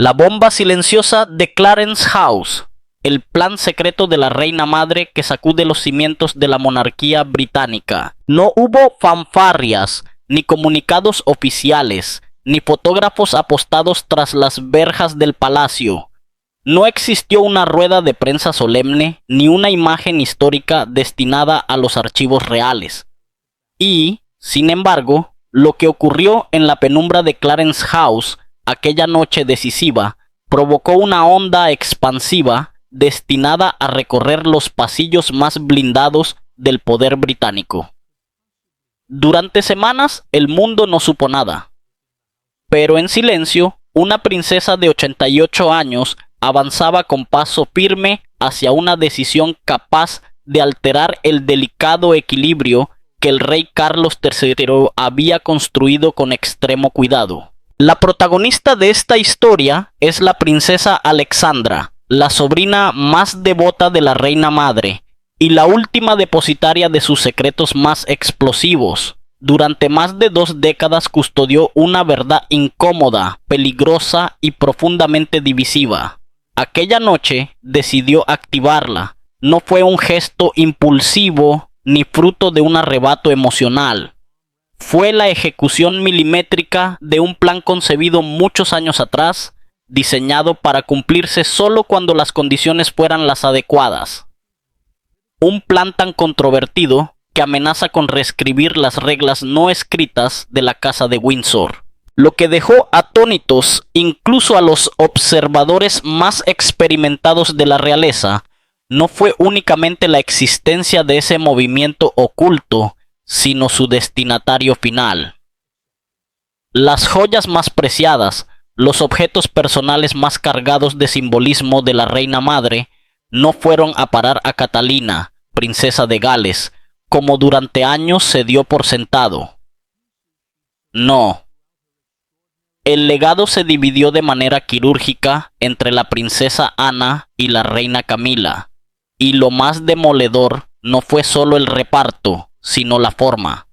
La bomba silenciosa de Clarence House, el plan secreto de la reina madre que sacude los cimientos de la monarquía británica. No hubo fanfarrias, ni comunicados oficiales, ni fotógrafos apostados tras las verjas del palacio. No existió una rueda de prensa solemne, ni una imagen histórica destinada a los archivos reales. Y, sin embargo, lo que ocurrió en la penumbra de Clarence House aquella noche decisiva provocó una onda expansiva destinada a recorrer los pasillos más blindados del poder británico. Durante semanas el mundo no supo nada, pero en silencio una princesa de 88 años avanzaba con paso firme hacia una decisión capaz de alterar el delicado equilibrio que el rey Carlos III había construido con extremo cuidado. La protagonista de esta historia es la princesa Alexandra, la sobrina más devota de la reina madre y la última depositaria de sus secretos más explosivos. Durante más de 2 décadas custodió una verdad incómoda, peligrosa y profundamente divisiva. Aquella noche decidió activarla. No fue un gesto impulsivo ni fruto de un arrebato emocional. Fue la ejecución milimétrica de un plan concebido muchos años atrás, diseñado para cumplirse solo cuando las condiciones fueran las adecuadas. Un plan tan controvertido que amenaza con reescribir las reglas no escritas de la Casa de Windsor, lo que dejó atónitos incluso a los observadores más experimentados de la realeza. No fue únicamente la existencia de ese movimiento oculto, sino su destinatario final. Las joyas más preciadas, los objetos personales más cargados de simbolismo de la reina madre, no fueron a parar a Catalina, princesa de Gales, como durante años se dio por sentado. No. El legado se dividió de manera quirúrgica entre la princesa Ana y la reina Camila, y lo más demoledor no fue solo el reparto, sino la forma.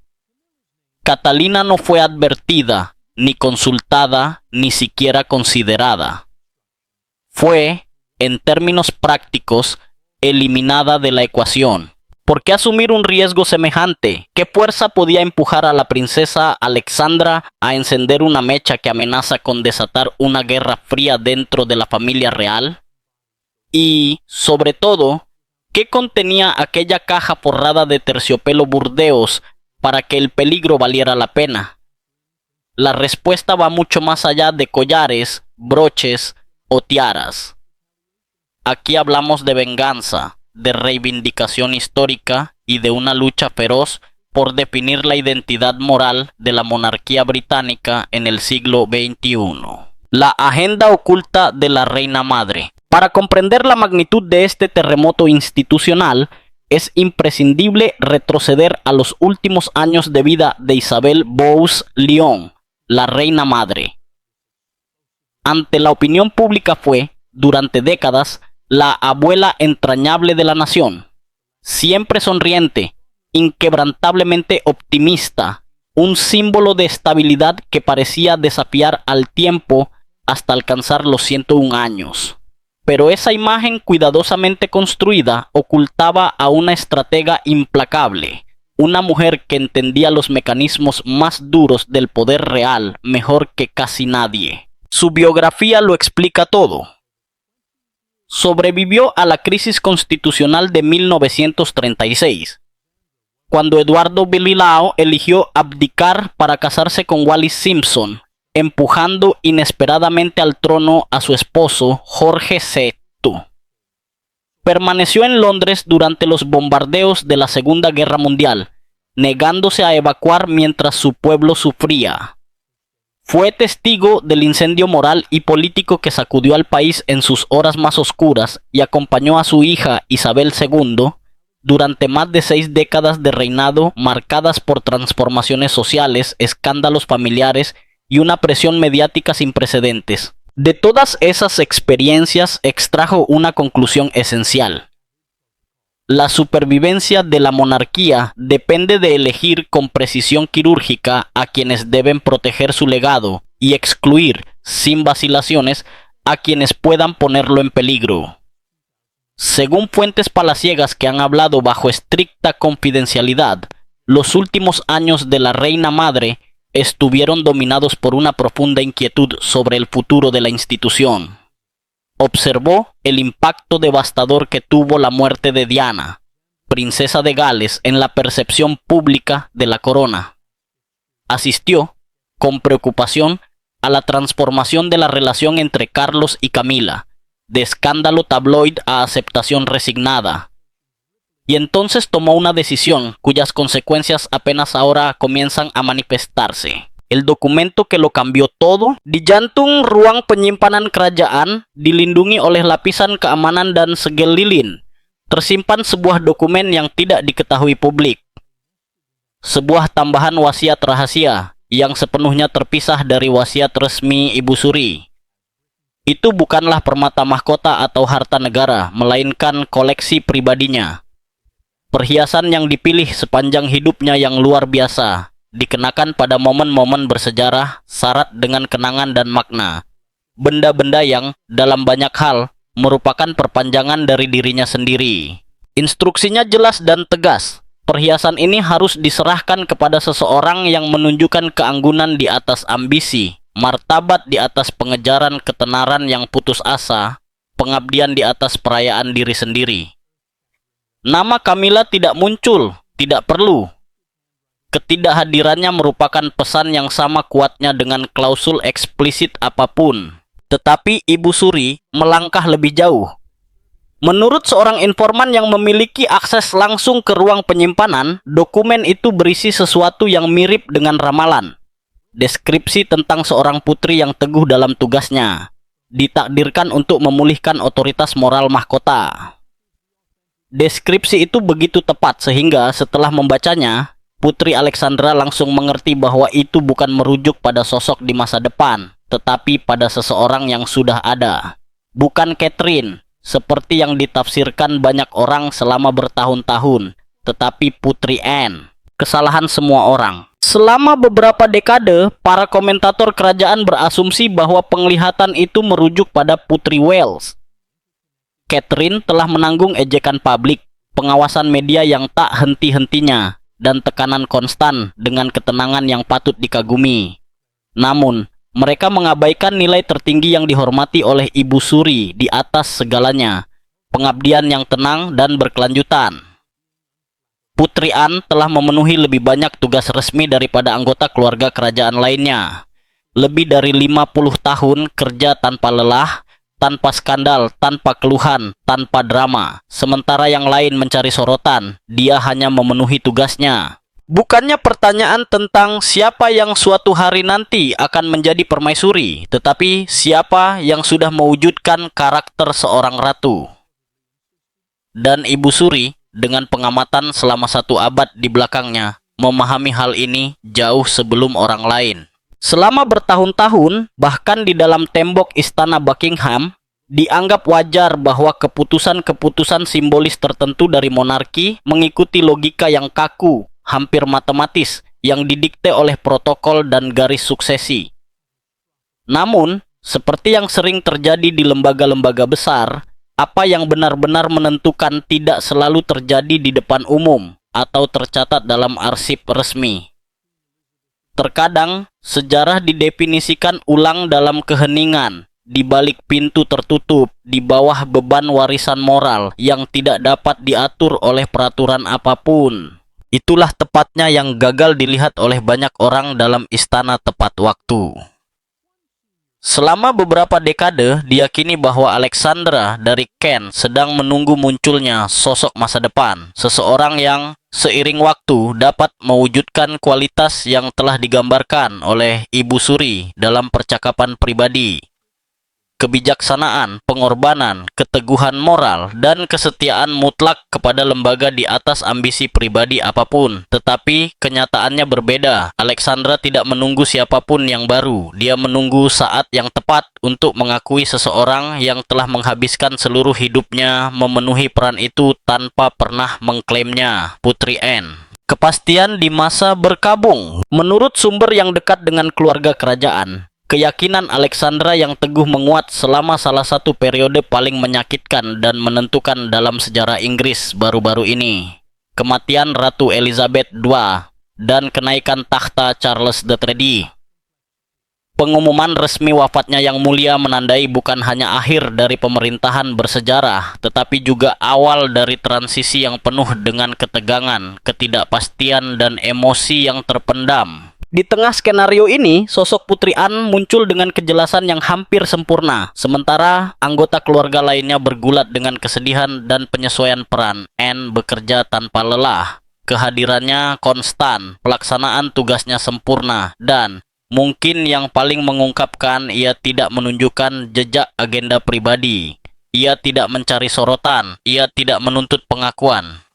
Catalina no fue advertida, ni consultada, ni siquiera considerada. Fue, en términos prácticos, eliminada de la ecuación. ¿Por qué asumir un riesgo semejante? ¿Qué fuerza podía empujar a la princesa Alexandra a encender una mecha que amenaza con desatar una guerra fría dentro de la familia real? Y, sobre todo, ¿qué contenía aquella caja forrada de terciopelo burdeos para que el peligro valiera la pena? La respuesta va mucho más allá de collares, broches o tiaras. Aquí hablamos de venganza, de reivindicación histórica y de una lucha feroz por definir la identidad moral de la monarquía británica en el siglo XXI. La agenda oculta de la reina madre. Para comprender la magnitud de este terremoto institucional, es imprescindible retroceder a los últimos años de vida de Isabel Bowes-Lyon, la reina madre. Ante la opinión pública fue, durante décadas, la abuela entrañable de la nación, siempre sonriente, inquebrantablemente optimista, un símbolo de estabilidad que parecía desafiar al tiempo hasta alcanzar los 101 años. Pero esa imagen cuidadosamente construida ocultaba a una estratega implacable, una mujer que entendía los mecanismos más duros del poder real mejor que casi nadie. Su biografía lo explica todo. Sobrevivió a la crisis constitucional de 1936, cuando Eduardo Bililao eligió abdicar para casarse con Wallis Simpson, empujando inesperadamente al trono a su esposo Jorge VI. Permaneció en Londres durante los bombardeos de la Segunda Guerra Mundial, negándose a evacuar mientras su pueblo sufría. Fue testigo del incendio moral y político que sacudió al país en sus horas más oscuras y acompañó a su hija Isabel II durante más de 6 décadas de reinado marcadas por transformaciones sociales, escándalos familiares y una presión mediática sin precedentes. De todas esas experiencias extrajo una conclusión esencial. La supervivencia de la monarquía depende de elegir con precisión quirúrgica a quienes deben proteger su legado y excluir, sin vacilaciones, a quienes puedan ponerlo en peligro. Según fuentes palaciegas que han hablado bajo estricta confidencialidad, los últimos años de la reina madre estuvieron dominados por una profunda inquietud sobre el futuro de la institución. Observó el impacto devastador que tuvo la muerte de Diana, princesa de Gales, en la percepción pública de la corona. Asistió, con preocupación, a la transformación de la relación entre Carlos y Camila, de escándalo tabloide a aceptación resignada. Y entonces tomó una decisión cuyas consecuencias apenas ahora comienzan a manifestarse. El documento que lo cambió todo, di jantung ruang penyimpanan kerajaan, dilindungi oleh lapisan keamanan dan segel lilin, tersimpan sebuah dokumen yang tidak diketahui publik. Sebuah tambahan wasiat rahasia yang sepenuhnya terpisah dari wasiat resmi Ibu Suri. Itu bukanlah permata mahkota atau harta negara, melainkan koleksi pribadinya. Perhiasan yang dipilih sepanjang hidupnya yang luar biasa, dikenakan pada momen-momen bersejarah, syarat dengan kenangan dan makna. Benda-benda yang, dalam banyak hal, merupakan perpanjangan dari dirinya sendiri. Instruksinya jelas dan tegas. Perhiasan ini harus diserahkan kepada seseorang yang menunjukkan keanggunan di atas ambisi, martabat di atas pengejaran ketenaran yang putus asa, pengabdian di atas perayaan diri sendiri. Nama Camilla tidak muncul, tidak perlu. Ketidakhadirannya merupakan pesan yang sama kuatnya dengan klausul eksplisit apapun. Tetapi Ibu Suri melangkah lebih jauh. Menurut seorang informan yang memiliki akses langsung ke ruang penyimpanan, dokumen itu berisi sesuatu yang mirip dengan ramalan. Deskripsi tentang seorang putri yang teguh dalam tugasnya, ditakdirkan untuk memulihkan otoritas moral mahkota. Deskripsi itu begitu tepat sehingga setelah membacanya, Putri Alexandra langsung mengerti bahwa itu bukan merujuk pada sosok di masa depan, tetapi pada seseorang yang sudah ada. Bukan Catherine, seperti yang ditafsirkan banyak orang selama bertahun-tahun, tetapi Putri Anne. Kesalahan semua orang. Selama beberapa dekade, para komentator kerajaan berasumsi bahwa penglihatan itu merujuk pada Putri Wales. Catherine telah menanggung ejekan publik, pengawasan media yang tak henti-hentinya, dan tekanan konstan dengan ketenangan yang patut dikagumi. Namun, mereka mengabaikan nilai tertinggi yang dihormati oleh Ibu Suri di atas segalanya, pengabdian yang tenang dan berkelanjutan. Putri Anne telah memenuhi lebih banyak tugas resmi daripada anggota keluarga kerajaan lainnya. Lebih dari 50 tahun kerja tanpa lelah, tanpa skandal, tanpa keluhan, tanpa drama. Sementara yang lain mencari sorotan, dia hanya memenuhi tugasnya. Bukannya pertanyaan tentang siapa yang suatu hari nanti akan menjadi permaisuri, tetapi siapa yang sudah mewujudkan karakter seorang ratu. Dan Ibu Suri, dengan pengamatan selama 1 abad di belakangnya, memahami hal ini jauh sebelum orang lain. Selama bertahun-tahun, bahkan di dalam tembok istana Buckingham, dianggap wajar bahwa keputusan-keputusan simbolis tertentu dari monarki mengikuti logika yang kaku, hampir matematis, yang didikte oleh protokol dan garis suksesi. Namun, seperti yang sering terjadi di lembaga-lembaga besar, apa yang benar-benar menentukan tidak selalu terjadi di depan umum atau tercatat dalam arsip resmi. Terkadang, sejarah didefinisikan ulang dalam keheningan, di balik pintu tertutup, di bawah beban warisan moral yang tidak dapat diatur oleh peraturan apapun. Itulah tepatnya yang gagal dilihat oleh banyak orang dalam istana tepat waktu. Selama beberapa dekade, diyakini bahwa Alexandra dari Kent sedang menunggu munculnya sosok masa depan, seseorang yang seiring waktu dapat mewujudkan kualitas yang telah digambarkan oleh Ibu Suri dalam percakapan pribadi. Kebijaksanaan, pengorbanan, keteguhan moral, dan kesetiaan mutlak kepada lembaga di atas ambisi pribadi apapun. Tetapi kenyataannya berbeda. Alexandra tidak menunggu siapapun yang baru. Dia menunggu saat yang tepat untuk mengakui seseorang yang telah menghabiskan seluruh hidupnya memenuhi peran itu tanpa pernah mengklaimnya, Putri Anne. Kepastian di masa berkabung. Menurut sumber yang dekat dengan keluarga kerajaan, Keyakinan Alexandra yang teguh menguat selama salah satu periode paling menyakitkan dan menentukan dalam sejarah Inggris baru-baru ini. Kematian Ratu Elizabeth II dan kenaikan takhta Charles III. Pengumuman resmi wafatnya yang mulia menandai bukan hanya akhir dari pemerintahan bersejarah, tetapi juga awal dari transisi yang penuh dengan ketegangan, ketidakpastian, dan emosi yang terpendam. Di tengah skenario ini, sosok Putri Anne muncul dengan kejelasan yang hampir sempurna, sementara anggota keluarga lainnya bergulat dengan kesedihan dan penyesuaian peran. Anne bekerja tanpa lelah, kehadirannya konstan, pelaksanaan tugasnya sempurna, dan mungkin yang paling mengungkapkan, ia tidak menunjukkan jejak agenda pribadi. Ia tidak mencari sorotan, ia tidak menuntut pengakuan.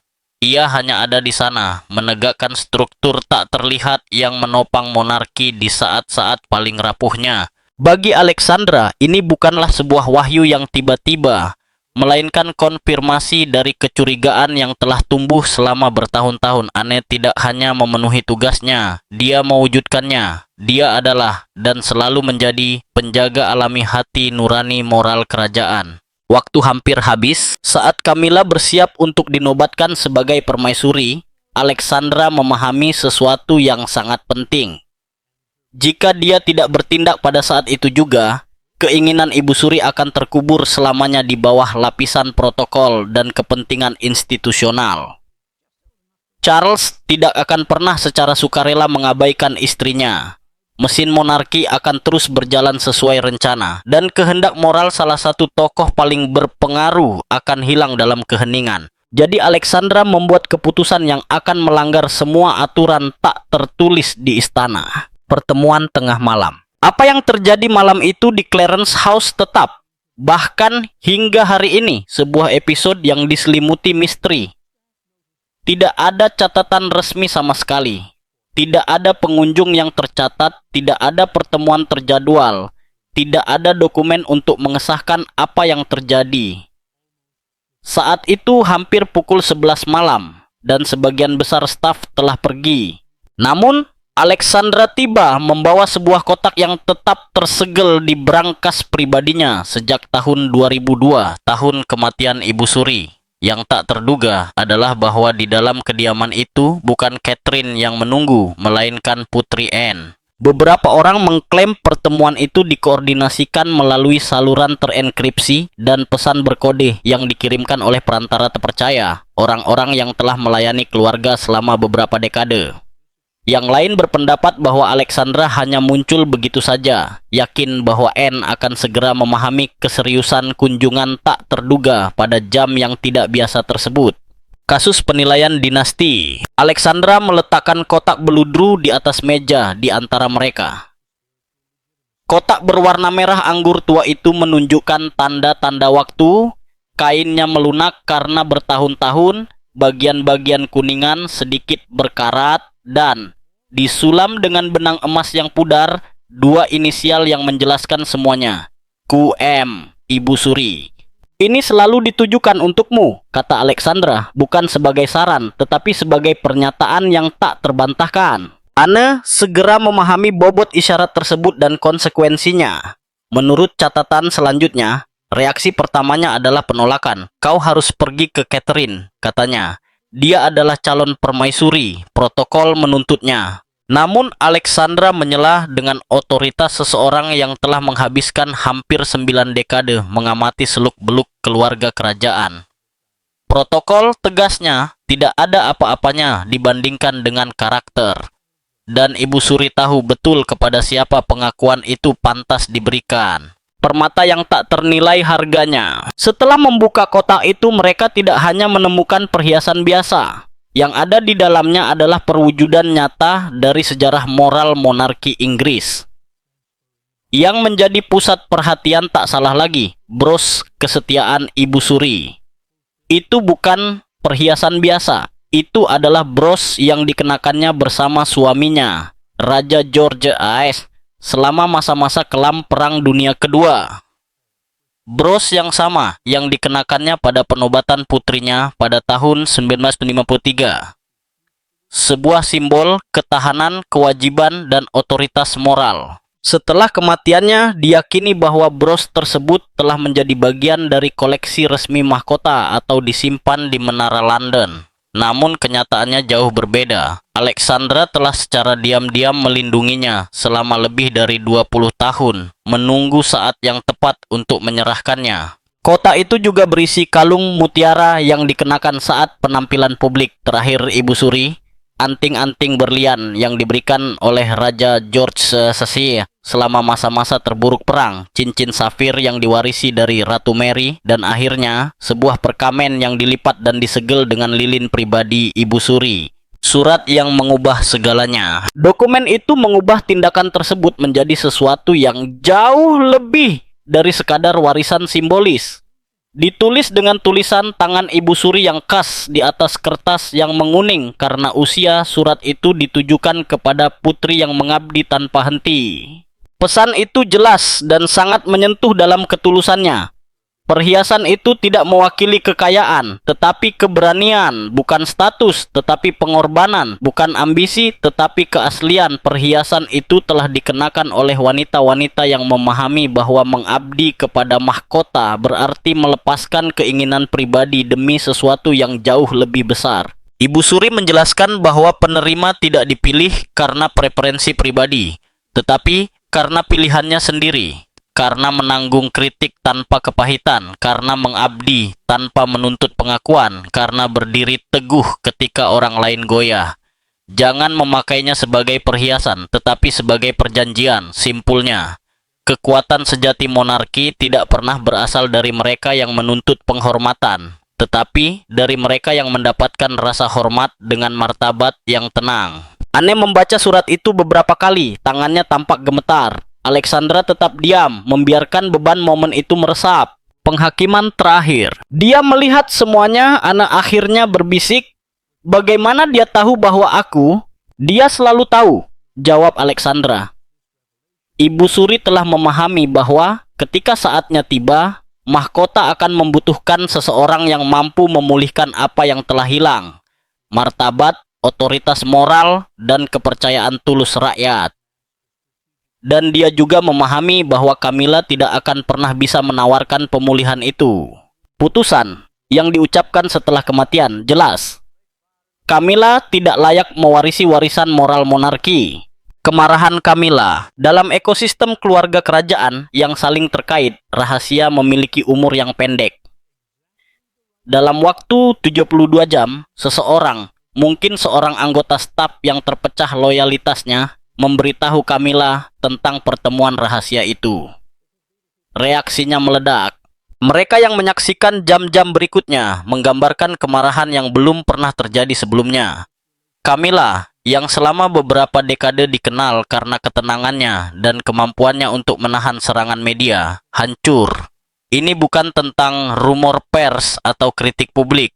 Ia hanya ada di sana, menegakkan struktur tak terlihat yang menopang monarki di saat-saat paling rapuhnya. Bagi Alexandra, ini bukanlah sebuah wahyu yang tiba-tiba, melainkan konfirmasi dari kecurigaan yang telah tumbuh selama bertahun-tahun. Anne tidak hanya memenuhi tugasnya, dia mewujudkannya. Dia adalah dan selalu menjadi penjaga alami hati nurani moral kerajaan. Waktu hampir habis, saat Camilla bersiap untuk dinobatkan sebagai permaisuri, Alexandra memahami sesuatu yang sangat penting. Jika dia tidak bertindak pada saat itu juga, keinginan Ibu Suri akan terkubur selamanya di bawah lapisan protokol dan kepentingan institusional. Charles tidak akan pernah secara sukarela mengabaikan istrinya. Mesin monarki akan terus berjalan sesuai rencana, dan kehendak moral salah satu tokoh paling berpengaruh akan hilang dalam keheningan. Jadi Alexandra membuat keputusan yang akan melanggar semua aturan tak tertulis di istana. Pertemuan tengah malam. Apa yang terjadi malam itu di Clarence House tetap, bahkan hingga hari ini, sebuah episode yang diselimuti misteri. Tidak ada catatan resmi sama sekali. Tidak ada pengunjung yang tercatat, tidak ada pertemuan terjadwal, tidak ada dokumen untuk mengesahkan apa yang terjadi. Saat itu hampir pukul 11 malam, dan sebagian besar staf telah pergi. Namun, Alexandra tiba membawa sebuah kotak yang tetap tersegel di brankas pribadinya sejak tahun 2002, tahun kematian Ibu Suri. Yang tak terduga adalah bahwa di dalam kediaman itu bukan Catherine yang menunggu, melainkan Putri Anne. Beberapa orang mengklaim pertemuan itu dikoordinasikan melalui saluran terenkripsi dan pesan berkode yang dikirimkan oleh perantara terpercaya, orang-orang yang telah melayani keluarga selama beberapa dekade. Yang lain berpendapat bahwa Alexandra hanya muncul begitu saja, yakin bahwa Anne akan segera memahami keseriusan kunjungan tak terduga pada jam yang tidak biasa tersebut. Kasus penilaian dinasti. Alexandra meletakkan kotak beludru di atas meja di antara mereka. Kotak berwarna merah anggur tua itu menunjukkan tanda-tanda waktu, kainnya melunak karena bertahun-tahun, bagian-bagian kuningan sedikit berkarat, dan disulam dengan benang emas yang pudar, dua inisial yang menjelaskan semuanya. QM, Ibu Suri. Ini selalu ditujukan untukmu, kata Alexandra, bukan sebagai saran, tetapi sebagai pernyataan yang tak terbantahkan. Anne segera memahami bobot isyarat tersebut dan konsekuensinya. Menurut catatan selanjutnya, reaksi pertamanya adalah penolakan. Kau harus pergi ke Catherine, katanya. Dia adalah calon permaisuri, protokol menuntutnya. Namun Alexandra menyelah dengan otoritas seseorang yang telah menghabiskan hampir 9 dekade mengamati seluk-beluk keluarga kerajaan. Protokol, tegasnya, tidak ada apa-apanya dibandingkan dengan karakter. Dan Ibu Suri tahu betul kepada siapa pengakuan itu pantas diberikan. Permata yang tak ternilai harganya. Setelah membuka kotak itu, mereka tidak hanya menemukan perhiasan biasa. Yang ada di dalamnya adalah perwujudan nyata dari sejarah moral monarki Inggris. Yang menjadi pusat perhatian tak salah lagi, bros kesetiaan Ibu Suri. Itu bukan perhiasan biasa. Itu adalah bros yang dikenakannya bersama suaminya, Raja George VI, selama masa-masa kelam Perang Dunia Kedua. Bros yang sama yang dikenakannya pada penobatan putrinya pada tahun 1953. Sebuah simbol ketahanan, kewajiban, dan otoritas moral. Setelah kematiannya, diyakini bahwa bros tersebut telah menjadi bagian dari koleksi resmi mahkota atau disimpan di Menara London. Namun kenyataannya jauh berbeda. Alexandra telah secara diam-diam melindunginya selama lebih dari 20 tahun, menunggu saat yang tepat untuk menyerahkannya. Kotak itu juga berisi kalung mutiara yang dikenakan saat penampilan publik terakhir Ibu Suri, anting-anting berlian yang diberikan oleh Raja George VI selama masa-masa terburuk perang, cincin safir yang diwarisi dari Ratu Mary, dan akhirnya sebuah perkamen yang dilipat dan disegel dengan lilin pribadi Ibu Suri. Surat yang mengubah segalanya. Dokumen itu mengubah tindakan tersebut menjadi sesuatu yang jauh lebih dari sekadar warisan simbolis. Ditulis dengan tulisan tangan Ibu Suri yang khas di atas kertas yang menguning karena usia. Surat itu ditujukan kepada putri yang mengabdi tanpa henti. Pesan itu jelas dan sangat menyentuh dalam ketulusannya. Perhiasan itu tidak mewakili kekayaan, tetapi keberanian, bukan status, tetapi pengorbanan, bukan ambisi, tetapi keaslian. Perhiasan itu telah dikenakan oleh wanita-wanita yang memahami bahwa mengabdi kepada mahkota berarti melepaskan keinginan pribadi demi sesuatu yang jauh lebih besar. Ibu Suri menjelaskan bahwa penerima tidak dipilih karena preferensi pribadi, tetapi karena pilihannya sendiri. Karena menanggung kritik tanpa kepahitan, karena mengabdi tanpa menuntut pengakuan, karena berdiri teguh ketika orang lain goyah. Jangan memakainya sebagai perhiasan, tetapi sebagai perjanjian. Simpulnya, kekuatan sejati monarki tidak pernah berasal dari mereka yang menuntut penghormatan, tetapi dari mereka yang mendapatkan rasa hormat dengan martabat yang tenang. Anne membaca surat itu beberapa kali, tangannya tampak gemetar. Alexandra tetap diam, membiarkan beban momen itu meresap. Penghakiman terakhir. Dia melihat semuanya. Anne akhirnya berbisik, "Bagaimana dia tahu bahwa aku?" "Dia selalu tahu," jawab Alexandra. Ibu Suri telah memahami bahwa ketika saatnya tiba, mahkota akan membutuhkan seseorang yang mampu memulihkan apa yang telah hilang. Martabat, otoritas moral, dan kepercayaan tulus rakyat. Dan dia juga memahami bahwa Camilla tidak akan pernah bisa menawarkan pemulihan itu. Putusan yang diucapkan setelah kematian jelas. Camilla tidak layak mewarisi warisan moral monarki. Kemarahan Camilla. Dalam ekosistem keluarga kerajaan yang saling terkait, rahasia memiliki umur yang pendek. Dalam waktu 72 jam, seseorang, mungkin seorang anggota staf yang terpecah loyalitasnya, memberitahu Camilla tentang pertemuan rahasia itu. Reaksinya meledak. Mereka yang menyaksikan jam-jam berikutnya menggambarkan kemarahan yang belum pernah terjadi sebelumnya. Camilla, yang selama beberapa dekade dikenal karena ketenangannya dan kemampuannya untuk menahan serangan media, hancur. Ini bukan tentang rumor pers atau kritik publik.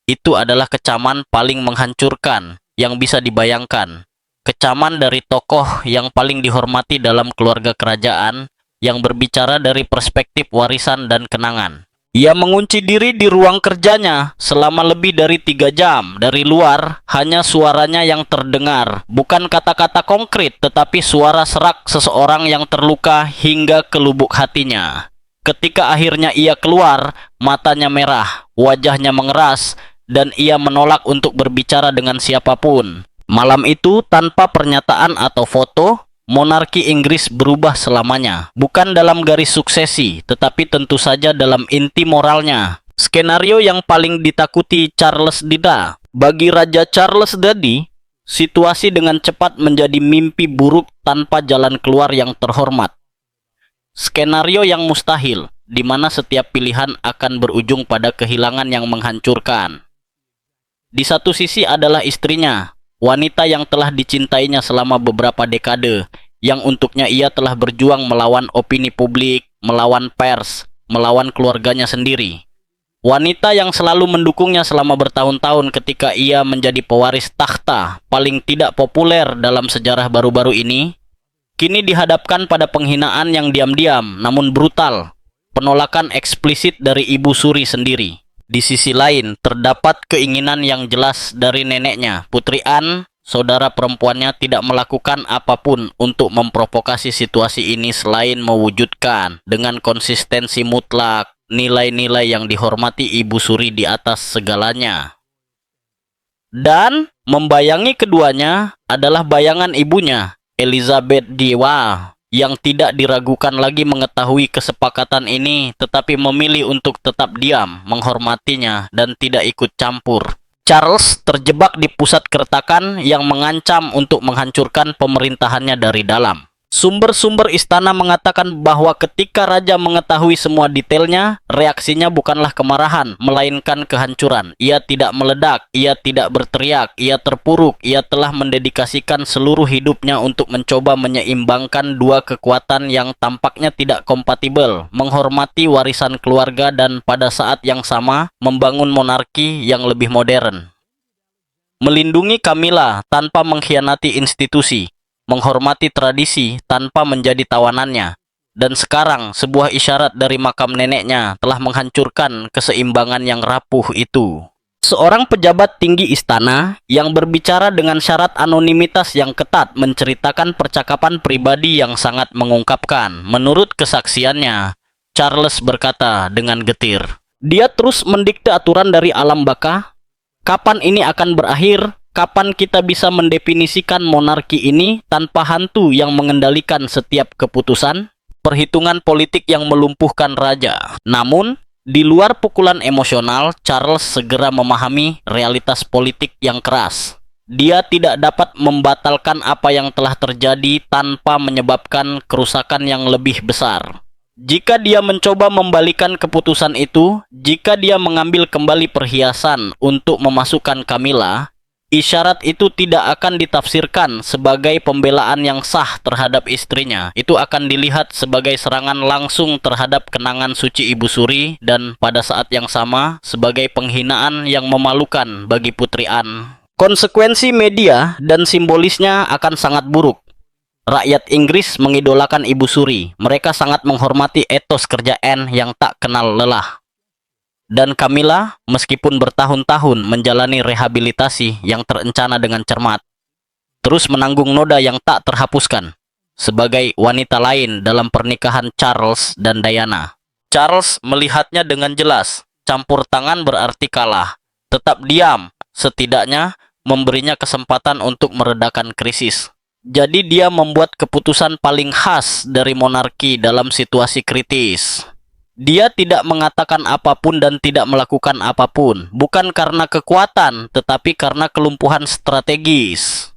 Itu adalah kecaman paling menghancurkan yang bisa dibayangkan. Kecaman dari tokoh yang paling dihormati dalam keluarga kerajaan yang berbicara dari perspektif warisan dan kenangan. Ia mengunci diri di ruang kerjanya selama lebih dari 3 jam. Dari luar, hanya suaranya yang terdengar. Bukan kata-kata konkret, tetapi suara serak seseorang yang terluka hingga ke lubuk hatinya. Ketika akhirnya ia keluar, matanya merah, wajahnya mengeras, dan ia menolak untuk berbicara dengan siapapun. Malam itu, tanpa pernyataan atau foto, monarki Inggris berubah selamanya. Bukan dalam garis suksesi, tetapi tentu saja dalam inti moralnya. Skenario yang paling ditakuti Charles tidak. Bagi Raja Charles tadi, situasi dengan cepat menjadi mimpi buruk tanpa jalan keluar yang terhormat. Skenario yang mustahil, di mana setiap pilihan akan berujung pada kehilangan yang menghancurkan. Di satu sisi adalah istrinya, wanita yang telah dicintainya selama beberapa dekade, yang untuknya ia telah berjuang melawan opini publik, melawan pers, melawan keluarganya sendiri. Wanita yang selalu mendukungnya selama bertahun-tahun ketika ia menjadi pewaris takhta paling tidak populer dalam sejarah baru-baru ini, kini dihadapkan pada penghinaan yang diam-diam namun brutal, penolakan eksplisit dari Ibu Suri sendiri. Di sisi lain, terdapat keinginan yang jelas dari neneknya, Putri Anne, saudara perempuannya tidak melakukan apapun untuk memprovokasi situasi ini selain mewujudkan dengan konsistensi mutlak nilai-nilai yang dihormati Ibu Suri di atas segalanya. Dan membayangi keduanya adalah bayangan ibunya, Elizabeth Dewa, yang tidak diragukan lagi mengetahui kesepakatan ini tetapi memilih untuk tetap diam, menghormatinya, dan tidak ikut campur. Charles terjebak di pusat keretakan yang mengancam untuk menghancurkan pemerintahannya dari dalam. Sumber-sumber istana mengatakan bahwa ketika raja mengetahui semua detailnya, reaksinya bukanlah kemarahan, melainkan kehancuran. Ia tidak meledak, ia tidak berteriak, ia terpuruk, ia telah mendedikasikan seluruh hidupnya untuk mencoba menyeimbangkan dua kekuatan yang tampaknya tidak kompatibel, menghormati warisan keluarga dan pada saat yang sama membangun monarki yang lebih modern. Melindungi Camilla tanpa mengkhianati institusi, menghormati tradisi tanpa menjadi tawanannya, dan sekarang sebuah isyarat dari makam neneknya telah menghancurkan keseimbangan yang rapuh itu. Seorang pejabat tinggi istana yang berbicara dengan syarat anonimitas yang ketat menceritakan percakapan pribadi yang sangat mengungkapkan. Menurut kesaksiannya, Charles berkata dengan getir, "Dia terus mendikte aturan dari alam baka. Kapan ini akan berakhir? Kapan kita bisa mendefinisikan monarki ini tanpa hantu yang mengendalikan setiap keputusan? Perhitungan politik yang melumpuhkan raja." Namun, di luar pukulan emosional, Charles segera memahami realitas politik yang keras. Dia tidak dapat membatalkan apa yang telah terjadi tanpa menyebabkan kerusakan yang lebih besar. Jika dia mencoba membalikan keputusan itu, jika dia mengambil kembali perhiasan untuk memasukkan Camilla, isyarat itu tidak akan ditafsirkan sebagai pembelaan yang sah terhadap istrinya. Itu akan dilihat sebagai serangan langsung terhadap kenangan suci Ibu Suri dan pada saat yang sama sebagai penghinaan yang memalukan bagi Putri Anne. Konsekuensi media dan simbolisnya akan sangat buruk. Rakyat Inggris mengidolakan Ibu Suri. Mereka sangat menghormati etos kerja Anne yang tak kenal lelah. Dan Camilla, meskipun bertahun-tahun menjalani rehabilitasi yang terencana dengan cermat, terus menanggung noda yang tak terhapuskan sebagai wanita lain dalam pernikahan Charles dan Diana. Charles melihatnya dengan jelas. Campur tangan berarti kalah. Tetap diam, setidaknya memberinya kesempatan untuk meredakan krisis. Jadi dia membuat keputusan paling khas dari monarki dalam situasi kritis. Dia tidak mengatakan apapun dan tidak melakukan apapun, bukan karena kekuatan, tetapi karena kelumpuhan strategis.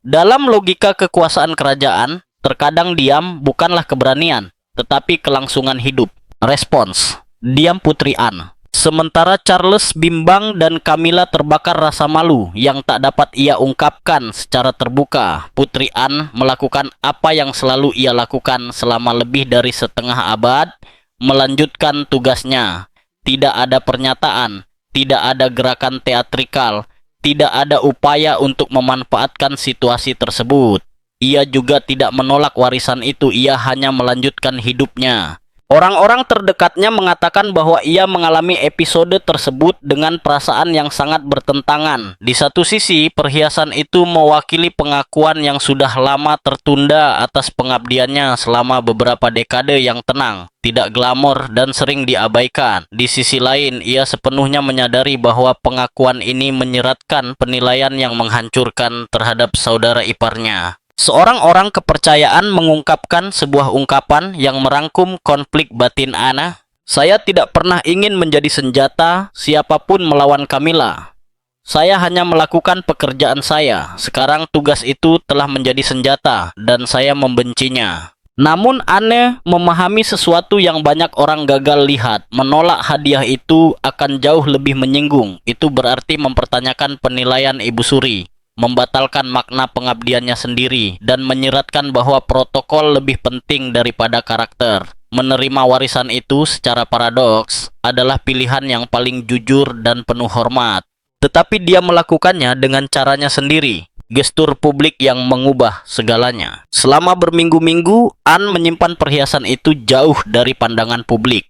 Dalam logika kekuasaan kerajaan, terkadang diam bukanlah keberanian, tetapi kelangsungan hidup. Respons, diam Putri Anne. Sementara Charles bimbang dan Camilla terbakar rasa malu yang tak dapat ia ungkapkan secara terbuka, Putri Anne melakukan apa yang selalu ia lakukan selama lebih dari setengah abad, melanjutkan tugasnya. Tidak ada pernyataan, tidak ada gerakan teatrikal, tidak ada upaya untuk memanfaatkan situasi tersebut. Ia juga tidak menolak warisan itu, ia hanya melanjutkan hidupnya. Orang-orang terdekatnya mengatakan bahwa ia mengalami episode tersebut dengan perasaan yang sangat bertentangan. Di satu sisi, perhiasan itu mewakili pengakuan yang sudah lama tertunda atas pengabdiannya selama beberapa dekade yang tenang, tidak glamor dan sering diabaikan. Di sisi lain, ia sepenuhnya menyadari bahwa pengakuan ini menyeratkan penilaian yang menghancurkan terhadap saudara iparnya. Seorang orang kepercayaan mengungkapkan sebuah ungkapan yang merangkum konflik batin Anne. "Saya tidak pernah ingin menjadi senjata siapapun melawan Camilla. Saya hanya melakukan pekerjaan saya. Sekarang tugas itu telah menjadi senjata dan saya membencinya." Namun Anne memahami sesuatu yang banyak orang gagal lihat. Menolak hadiah itu akan jauh lebih menyinggung. Itu berarti mempertanyakan penilaian Ibu Suri, membatalkan makna pengabdiannya sendiri, dan menyeratkan bahwa protokol lebih penting daripada karakter. Menerima warisan itu secara paradoks adalah pilihan yang paling jujur dan penuh hormat. Tetapi dia melakukannya dengan caranya sendiri. Gestur publik yang mengubah segalanya. Selama berminggu-minggu, Anne menyimpan perhiasan itu jauh dari pandangan publik.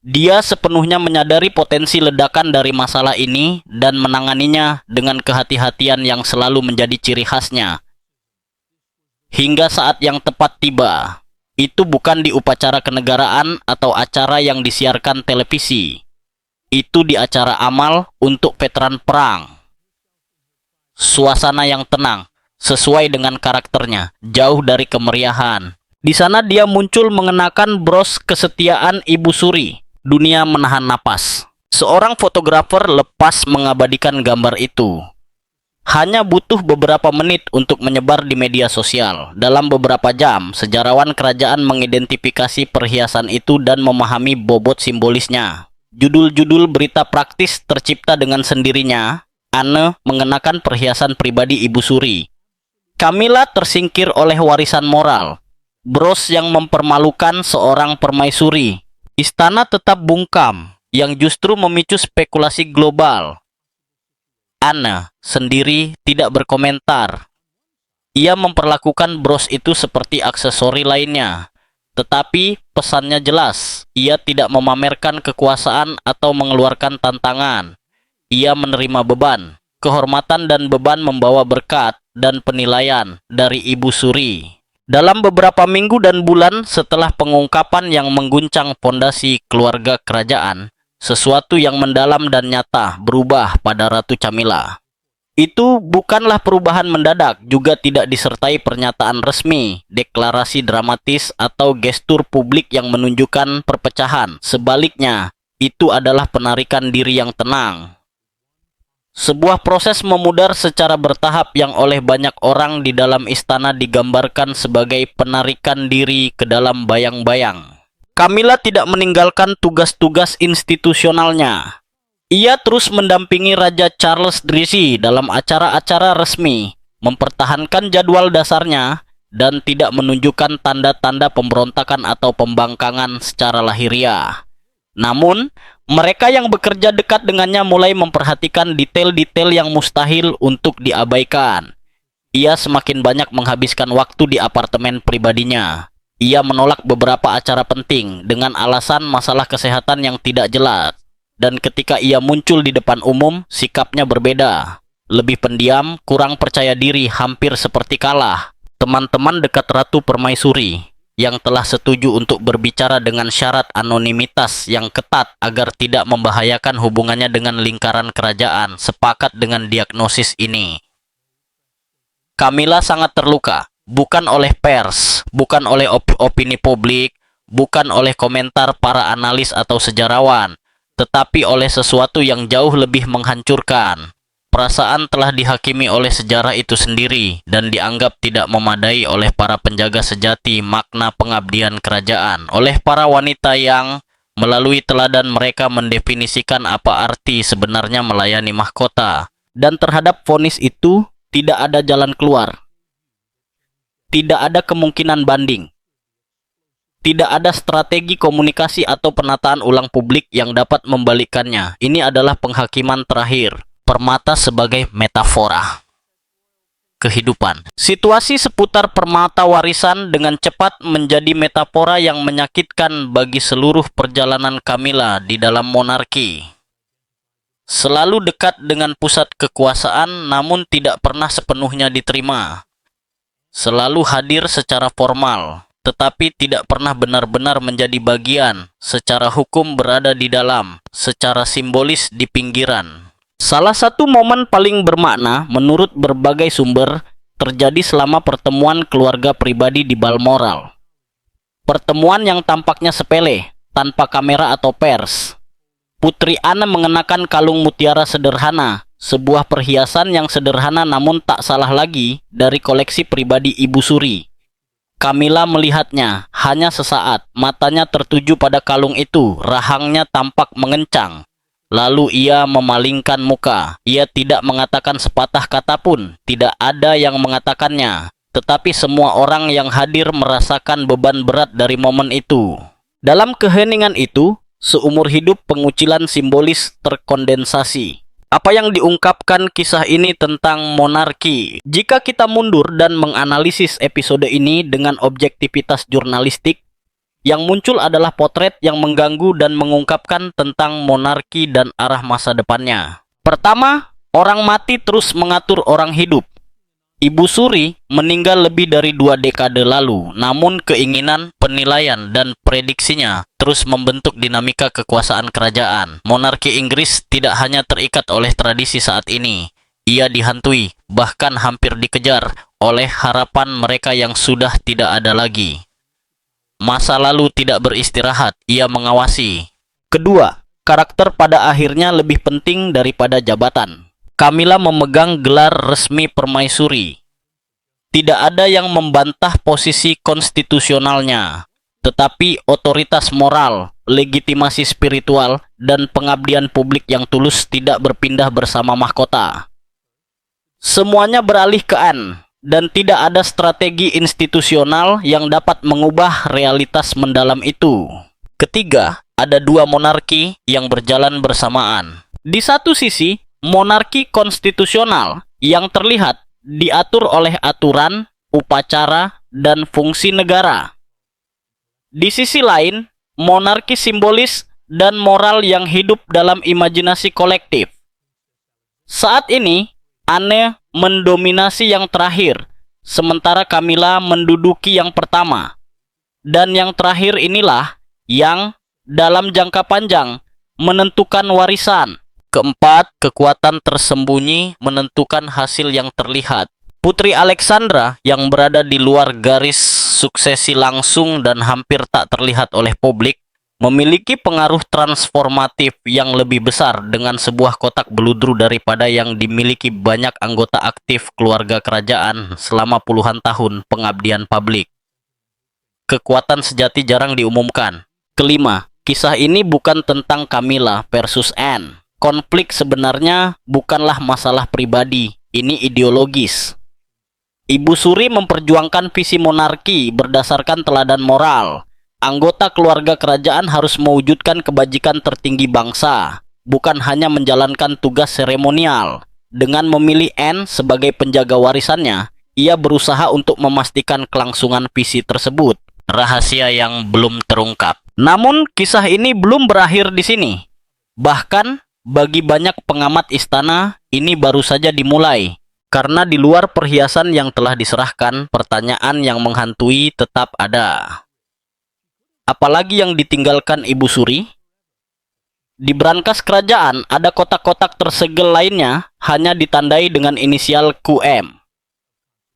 Dia sepenuhnya menyadari potensi ledakan dari masalah ini dan menanganinya dengan kehati-hatian yang selalu menjadi ciri khasnya. Hingga saat yang tepat tiba. Itu bukan di upacara kenegaraan atau acara yang disiarkan televisi. Itu di acara amal untuk veteran perang. Suasana yang tenang, sesuai dengan karakternya, jauh dari kemeriahan. Di sana dia muncul mengenakan bros kesetiaan Ibu Suri. Dunia menahan napas. Seorang fotografer lepas mengabadikan gambar itu. Hanya butuh beberapa menit untuk menyebar di media sosial. Dalam beberapa jam, sejarawan kerajaan mengidentifikasi perhiasan itu dan memahami bobot simbolisnya. Judul-judul berita praktis tercipta dengan sendirinya. Anne mengenakan perhiasan pribadi Ibu Suri. Camilla tersingkir oleh warisan moral. Bros yang mempermalukan seorang permaisuri. Istana tetap bungkam, yang justru memicu spekulasi global. Anne sendiri tidak berkomentar. Ia memperlakukan bros itu seperti aksesori lainnya. Tetapi pesannya jelas, ia tidak memamerkan kekuasaan atau mengeluarkan tantangan. Ia menerima beban. Kehormatan dan beban membawa berkat dan penilaian dari Ibu Suri. Dalam beberapa minggu dan bulan setelah pengungkapan yang mengguncang fondasi keluarga kerajaan, sesuatu yang mendalam dan nyata berubah pada Ratu Camilla. Itu bukanlah perubahan mendadak, juga tidak disertai pernyataan resmi, deklarasi dramatis, atau gestur publik yang menunjukkan perpecahan. Sebaliknya, itu adalah penarikan diri yang tenang. Sebuah proses memudar secara bertahap yang oleh banyak orang di dalam istana digambarkan sebagai penarikan diri ke dalam bayang-bayang. Camilla tidak meninggalkan tugas-tugas institusionalnya. Ia terus mendampingi Raja Charles III dalam acara-acara resmi, mempertahankan jadwal dasarnya, dan tidak menunjukkan tanda-tanda pemberontakan atau pembangkangan secara lahiriah. Namun, mereka yang bekerja dekat dengannya mulai memperhatikan detail-detail yang mustahil untuk diabaikan. Ia semakin banyak menghabiskan waktu di apartemen pribadinya. Ia menolak beberapa acara penting dengan alasan masalah kesehatan yang tidak jelas. Dan ketika ia muncul di depan umum, sikapnya berbeda. Lebih pendiam, kurang percaya diri, hampir seperti kalah. Teman-teman dekat Ratu Permaisuri yang telah setuju untuk berbicara dengan syarat anonimitas yang ketat agar tidak membahayakan hubungannya dengan lingkaran kerajaan, sepakat dengan diagnosis ini. Camilla sangat terluka, bukan oleh pers, bukan oleh opini publik, bukan oleh komentar para analis atau sejarawan, tetapi oleh sesuatu yang jauh lebih menghancurkan. Perasaan telah dihakimi oleh sejarah itu sendiri dan dianggap tidak memadai oleh para penjaga sejati makna pengabdian kerajaan, oleh para wanita yang melalui teladan mereka mendefinisikan apa arti sebenarnya melayani mahkota. Dan terhadap vonis itu tidak ada jalan keluar. Tidak ada kemungkinan banding. Tidak ada strategi komunikasi atau penataan ulang publik yang dapat membalikkannya. Ini adalah penghakiman terakhir. Permata sebagai metafora kehidupan. Situasi seputar permata warisan dengan cepat menjadi metafora yang menyakitkan bagi seluruh perjalanan Camilla di dalam monarki. Selalu dekat dengan pusat kekuasaan namun tidak pernah sepenuhnya diterima. Selalu hadir secara formal, tetapi tidak pernah benar-benar menjadi bagian. Secara hukum berada di dalam, secara simbolis di pinggiran. Salah satu momen paling bermakna menurut berbagai sumber terjadi selama pertemuan keluarga pribadi di Balmoral. Pertemuan yang tampaknya sepele, tanpa kamera atau pers. Putri Anne mengenakan kalung mutiara sederhana, sebuah perhiasan yang sederhana namun tak salah lagi dari koleksi pribadi Ibu Suri. Camilla melihatnya, hanya sesaat, matanya tertuju pada kalung itu, rahangnya tampak mengencang. Lalu ia memalingkan muka. Ia tidak mengatakan sepatah kata pun. Tidak ada yang mengatakannya. Tetapi semua orang yang hadir merasakan beban berat dari momen itu. Dalam keheningan itu, seumur hidup pengucilan simbolis terkondensasi. Apa yang diungkapkan kisah ini tentang monarki? Jika kita mundur dan menganalisis episode ini dengan objektivitas jurnalistik, Yang muncul adalah potret yang mengganggu dan mengungkapkan tentang monarki dan arah masa depannya. Pertama, orang mati terus mengatur orang hidup. Ibu Suri meninggal lebih dari 2 dekade lalu, namun keinginan, penilaian, dan prediksinya terus membentuk dinamika kekuasaan kerajaan. Monarki Inggris tidak hanya terikat oleh tradisi saat ini, ia dihantui, bahkan hampir dikejar oleh harapan mereka yang sudah tidak ada lagi. Masa lalu tidak beristirahat, ia mengawasi. Kedua, karakter pada akhirnya lebih penting daripada jabatan. Camilla memegang gelar resmi permaisuri. Tidak ada yang membantah posisi konstitusionalnya, tetapi otoritas moral, legitimasi spiritual, dan pengabdian publik yang tulus tidak berpindah bersama mahkota. Semuanya beralih ke Anne, dan tidak ada strategi institusional yang dapat mengubah realitas mendalam itu. Ketiga, ada 2 monarki yang berjalan bersamaan. Di satu sisi, monarki konstitusional yang terlihat diatur oleh aturan, upacara, dan fungsi negara. Di sisi lain, monarki simbolis dan moral yang hidup dalam imajinasi kolektif. Saat ini, Anne mendominasi yang terakhir, sementara Camilla menduduki yang pertama. Dan yang terakhir inilah yang dalam jangka panjang menentukan warisan. Keempat, kekuatan tersembunyi menentukan hasil yang terlihat. Putri Alexandra yang berada di luar garis suksesi langsung dan hampir tak terlihat oleh publik, memiliki pengaruh transformatif yang lebih besar dengan sebuah kotak beludru daripada yang dimiliki banyak anggota aktif keluarga kerajaan selama puluhan tahun pengabdian publik. Kekuatan sejati jarang diumumkan. Kelima, kisah ini bukan tentang Camilla versus Anne. Konflik sebenarnya bukanlah masalah pribadi, ini ideologis. Ibu Suri memperjuangkan visi monarki berdasarkan teladan moral. Anggota keluarga kerajaan harus mewujudkan kebajikan tertinggi bangsa, bukan hanya menjalankan tugas seremonial. Dengan memilih Anne sebagai penjaga warisannya, ia berusaha untuk memastikan kelangsungan visi tersebut. Rahasia yang belum terungkap. Namun, kisah ini belum berakhir di sini. Bahkan, bagi banyak pengamat istana, ini baru saja dimulai. Karena di luar perhiasan yang telah diserahkan, pertanyaan yang menghantui tetap ada. Apalagi yang ditinggalkan Ibu Suri? Di brankas kerajaan, ada kotak-kotak tersegel lainnya, hanya ditandai dengan inisial QM.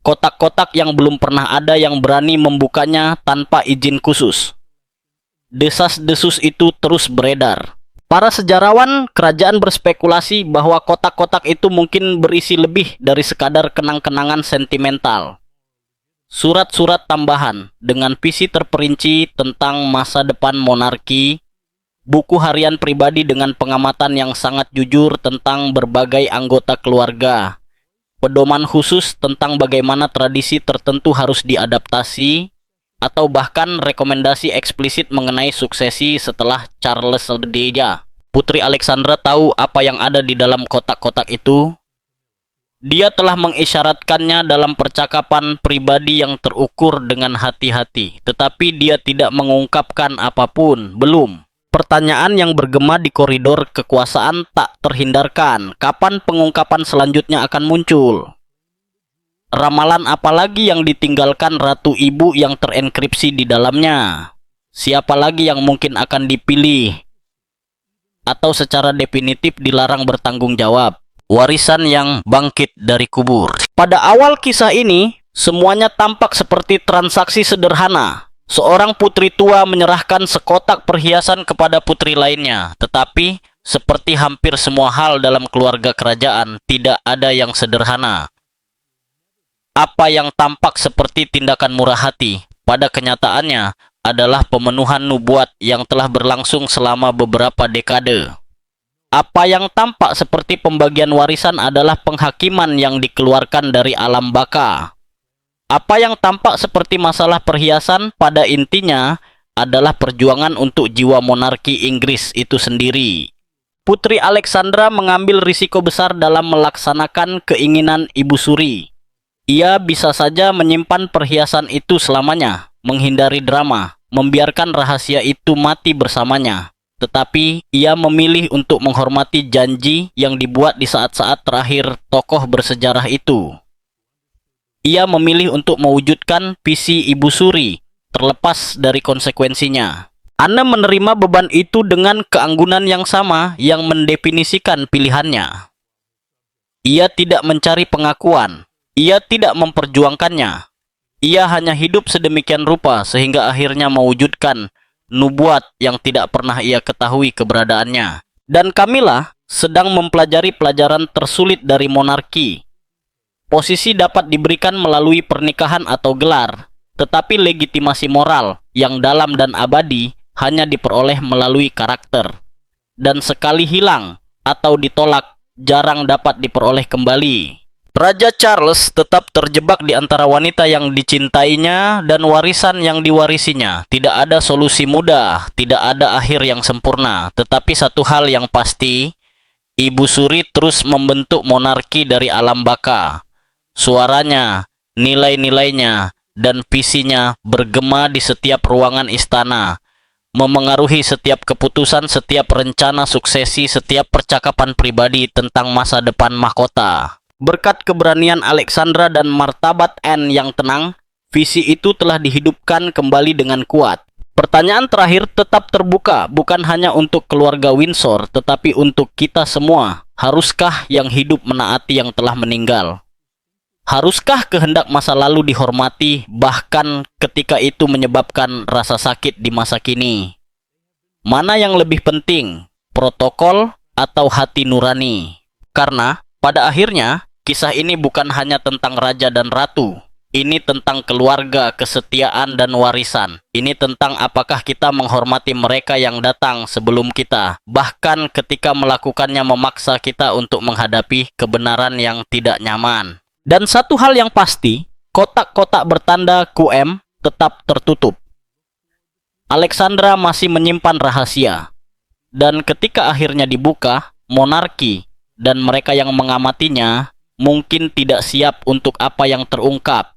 Kotak-kotak yang belum pernah ada yang berani membukanya tanpa izin khusus. Desas-desus itu terus beredar. Para sejarawan kerajaan berspekulasi bahwa kotak-kotak itu mungkin berisi lebih dari sekadar kenang-kenangan sentimental. Surat-surat tambahan dengan visi terperinci tentang masa depan monarki, buku harian pribadi dengan pengamatan yang sangat jujur tentang berbagai anggota keluarga, pedoman khusus tentang bagaimana tradisi tertentu harus diadaptasi, atau bahkan rekomendasi eksplisit mengenai suksesi setelah Charles Ledja. Putri Alexandra tahu apa yang ada di dalam kotak-kotak itu. Dia telah mengisyaratkannya dalam percakapan pribadi yang terukur dengan hati-hati, tetapi dia tidak mengungkapkan apapun, belum. Pertanyaan yang bergema di koridor kekuasaan tak terhindarkan. Kapan pengungkapan selanjutnya akan muncul? Ramalan apalagi yang ditinggalkan Ratu Ibu yang terenkripsi di dalamnya? Siapa lagi yang mungkin akan dipilih? Atau secara definitif dilarang bertanggung jawab? Warisan yang bangkit dari kubur. Pada awal kisah ini, semuanya tampak seperti transaksi sederhana. Seorang putri tua menyerahkan sekotak perhiasan kepada putri lainnya. Tetapi, seperti hampir semua hal dalam keluarga kerajaan, tidak ada yang sederhana. Apa yang tampak seperti tindakan murah hati, pada kenyataannya adalah pemenuhan nubuat yang telah berlangsung selama beberapa dekade. Apa yang tampak seperti pembagian warisan adalah penghakiman yang dikeluarkan dari alam baka. Apa yang tampak seperti masalah perhiasan pada intinya adalah perjuangan untuk jiwa monarki Inggris itu sendiri. Putri Alexandra mengambil risiko besar dalam melaksanakan keinginan Ibu Suri. Ia bisa saja menyimpan perhiasan itu selamanya, menghindari drama. membiarkan rahasia itu mati bersamanya. Tetapi ia memilih untuk menghormati janji yang dibuat di saat-saat terakhir tokoh bersejarah itu. Ia memilih untuk mewujudkan visi Ibu Suri, terlepas dari konsekuensinya. Anne menerima beban itu dengan keanggunan yang sama yang mendefinisikan pilihannya. Ia tidak mencari pengakuan. Ia tidak memperjuangkannya. Ia hanya hidup sedemikian rupa sehingga akhirnya mewujudkan nubuat yang tidak pernah ia ketahui keberadaannya. Dan Camilla sedang mempelajari pelajaran tersulit dari monarki. Posisi dapat diberikan melalui pernikahan atau gelar, tetapi legitimasi moral yang dalam dan abadi hanya diperoleh melalui karakter. Dan sekali hilang atau ditolak, jarang dapat diperoleh kembali. Raja Charles tetap terjebak di antara wanita yang dicintainya dan warisan yang diwarisinya. Tidak ada solusi mudah, tidak ada akhir yang sempurna. Tetapi satu hal yang pasti, Ibu Suri terus membentuk monarki dari alam baka. Suaranya, nilai-nilainya, dan visinya bergema di setiap ruangan istana, memengaruhi setiap keputusan, setiap rencana suksesi, setiap percakapan pribadi tentang masa depan mahkota. Berkat keberanian Alexandra dan martabat Anne yang tenang, visi itu telah dihidupkan kembali dengan kuat. Pertanyaan terakhir tetap terbuka, bukan hanya untuk keluarga Windsor, tetapi untuk kita semua. Haruskah yang hidup menaati yang telah meninggal? Haruskah kehendak masa lalu dihormati, bahkan ketika itu menyebabkan rasa sakit di masa kini? Mana yang lebih penting, protokol atau hati nurani? Karena pada akhirnya, kisah ini bukan hanya tentang raja dan ratu. Ini tentang keluarga, kesetiaan, dan warisan. Ini tentang apakah kita menghormati mereka yang datang sebelum kita, bahkan ketika melakukannya memaksa kita untuk menghadapi kebenaran yang tidak nyaman. Dan satu hal yang pasti, kotak-kotak bertanda QM tetap tertutup. Alexandra masih menyimpan rahasia. Dan ketika akhirnya dibuka, monarki dan mereka yang mengamatinya mungkin tidak siap untuk apa yang terungkap.